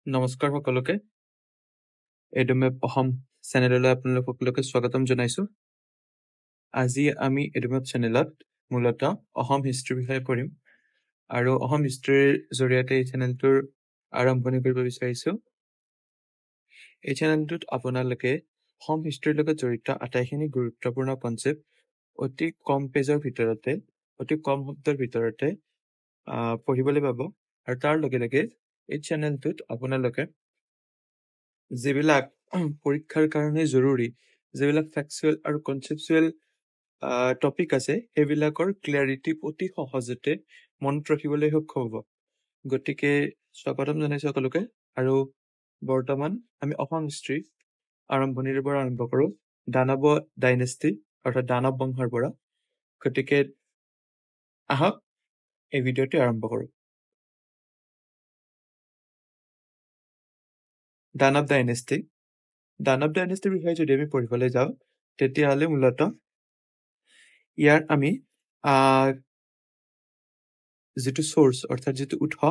নমস্কাৰ সকলোকে এডুমেপ অসম চেনেললৈ আপোনালোক সকলোকে স্বাগতম জনাইছো আজি আমি এডুমেপ চেনেলত মূলতঃ অসম হিষ্ট্ৰীৰ বিষয়ে পঢ়িম আৰু অসম হিষ্ট্ৰীৰ জৰিয়তে এই চেনেলটোৰ আৰম্ভণি কৰিব বিচাৰিছো এই চেনেলটোত আপোনালোকে অসম হিষ্ট্ৰীৰ লগত জড়িত আটাইখিনি গুৰুত্বপূৰ্ণ কনসেপ্ট অতি কম পেজৰ ভিতৰতে অতি কম শব্দৰ ভিতৰতে পঢ়িবলৈ পাব আৰু তাৰ লগে লগে এই চেনেলটোত আপোনালোকে যিবিলাক পৰীক্ষাৰ কাৰণে জৰুৰী যিবিলাক ফেক্সুৱেল আৰু কনচেপচুৱেল টপিক আছে সেইবিলাকৰ ক্লিয়াৰিটি অতি সহজতে মনত ৰাখিবলৈ সক্ষম হ'ব গতিকে স্বাগতম জনাইছো সকলোকে আৰু বৰ্তমান আমি অসম হিষ্ট্ৰী আৰম্ভণিৰ পৰা আৰম্ভ কৰোঁ দানৱ ডাইনেষ্টি অৰ্থাৎ দানৱ বংশৰ পৰা গতিকে আহক এই ভিডিঅ'টো আৰম্ভ কৰোঁ দানৱ ডাইনেষ্টিৰ বিষয়ে যদি আমি পঢ়িবলৈ যাওঁ তেতিয়াহ'লে মূলতঃ ইয়াৰ আমি যিটো সোৰ্স অৰ্থাৎ যিটো উৎস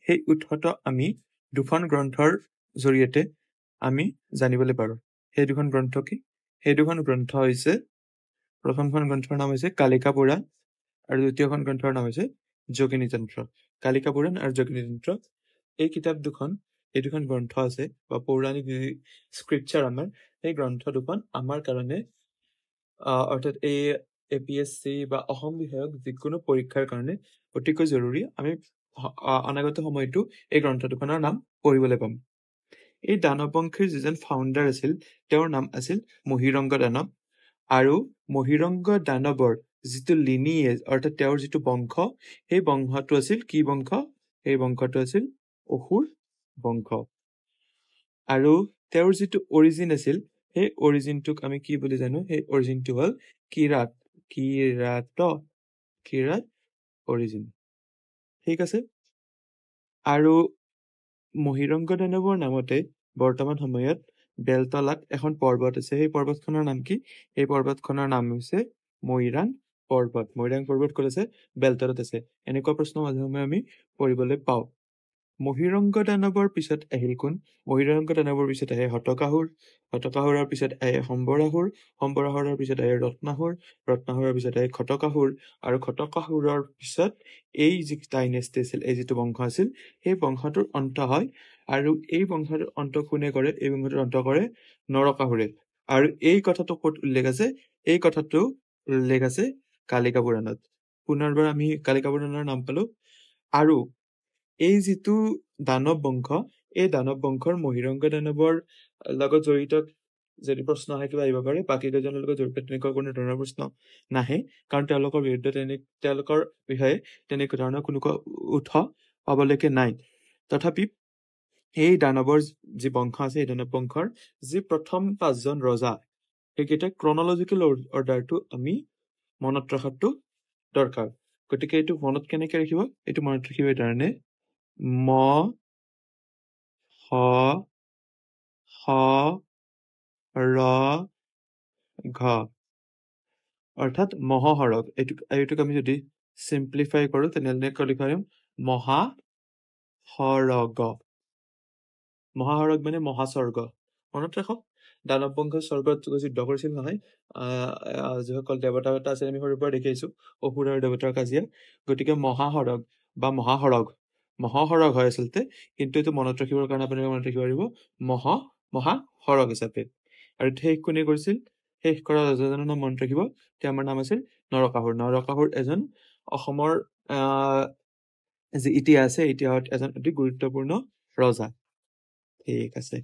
সেই উৎসটো আমি দুখন গ্ৰন্থৰ জৰিয়তে আমি জানিবলৈ পাৰোঁ সেই দুখন গ্ৰন্থ কি সেই দুখন গ্ৰন্থ হৈছে প্ৰথমখন গ্ৰন্থৰ নাম হৈছে কালিকা পুৰাণ আৰু দ্বিতীয়খন গ্ৰন্থৰ নাম হৈছে যোগিনী তন্ত্ৰ কালিকা পুৰাণ আৰু যোগিনী তন্ত্ৰ এই কিতাপ দুখন এই দুখন গ্ৰন্থ আছে বা পৌৰাণিক যি স্ক্ৰিপচাৰ আমাৰ সেই গ্ৰন্থ দুখন আমাৰ কাৰণে অৰ্থাৎ এই APSC বা অসম বিষয়ক যিকোনো পৰীক্ষাৰ কাৰণে অতিকৈ জৰুৰী আমি অনাগত সময়তো এই গ্ৰন্থ দুখনৰ নাম পঢ়িবলৈ পাম এই দানৱ বংশীৰ যিজন ফাউণ্ডাৰ আছিল তেওঁৰ নাম আছিল মহিৰংগ দানৱ আৰু মহিৰংগ দানৱৰ যিটো লিনিয়েজ অৰ্থাৎ তেওঁৰ যিটো বংশ সেই বংশটো আছিল কি বংশ সেই বংশটো আছিল অসুৰ বংশ আৰু তেওঁৰ যিটো অৰিজিন আছিল সেই অৰিজিনটোক আমি কি বুলি জানো সেই অৰিজিনটো হ'ল কিৰাত অৰিজিন ঠিক আছে আৰু মহিৰংগ দানৱৰ নামতে বৰ্তমান সময়ত বেলতলাত এখন পৰ্বত আছে সেই পৰ্বতখনৰ নাম কি এই পৰ্বতখনৰ নাম হৈছে মৈৰাং পৰ্বত ক'ত আছে বেলতলাত আছে এনেকুৱা প্ৰশ্ন মাজে সময়ে আমি পঢ়িবলৈ পাওঁ মহিৰংগ দানৱৰ পিছত আহিল কোন মহিৰংগ দানৱৰ পিছত আহে হতকাসুৰৰ পিছত আহে সম্বৰাসুৰৰ পিছত আহে ৰত্নাসুৰৰ পিছত আহে খটকাসুৰ আৰু খটকাসুৰৰ পিছত এই যি ডাইনেষ্টি আছিল এই যিটো বংশ আছিল সেই বংশটোৰ অন্ত হয় আৰু এই বংশটোৰ অন্ত কোনে কৰে এই বংশটোৰ অন্ত কৰে নৰকাসুৰে আৰু এই কথাটো ক'ত উল্লেখ আছে এই কথাটো উল্লেখ আছে কালিকা পুৰাণত পুনৰবাৰ আমি কালিকা পুৰাণৰ নাম পালো আৰু এই যিটো দানৱ বংশ এই দানৱ বংশৰ মহিৰংগ দানৱৰ লগত জড়িত যদি প্ৰশ্ন আহে কিবা আহিব পাৰে বাকী কেইজনৰ লগত জড়িত তেনেকুৱা কোনো ধৰণৰ প্ৰশ্ন নাহে কাৰণ তেওঁলোকৰ বিৰুদ্ধে তেওঁলোকৰ বিষয়ে তেনেকুৱা ধৰণৰ কোনো উৎস পাবলৈকে নাই তথাপি এই দানৱৰ যি বংশ আছে এই দানৱ বংশৰ যি প্ৰথম 5জন ৰজা সেইকেইটা ক্ৰনলজিকেল অৰ্ডাৰটো আমি মনত ৰখাটো দৰকাৰ গতিকে এইটো মনত কেনেকে ৰাখিব এইটো মনত ৰাখিব কাৰণে ম হ হ ৰ ঘ অৰ্থাৎ মহাসৰগ এইটোক আমি যদি সিম্পলিফাই কৰো তেনেহ'লে লিখিব পাৰিম মহাসৰগ মানে মহাস্বৰ্গ মনত ৰাখক দানৱ বংশৰ স্বৰ্গত যুদ্ধ কৰিছিল নহয় যিসকল দেৱতা আছে আমি সৰুৰ পৰা দেখি আহিছো অসুৰ আৰু দেৱতাৰ কাজিয়া গতিকে মহাসৰগ হয় আচলতে কিন্তু এইটো মনত ৰাখিবৰ কাৰণে আপোনালোকে মনত ৰাখিব পাৰিব মহাসৰগ হিচাপে আৰু শেষ কোনে কৰিছিল শেষ কৰা ৰজাজনৰ নাম মনত ৰাখিব তেওঁৰ নাম আছিল নৰকাসুৰ এজন অসমৰ যি ইতিহাস আছে ইতিহাসত এজন অতি গুৰুত্বপূৰ্ণ ৰজা ঠিক আছে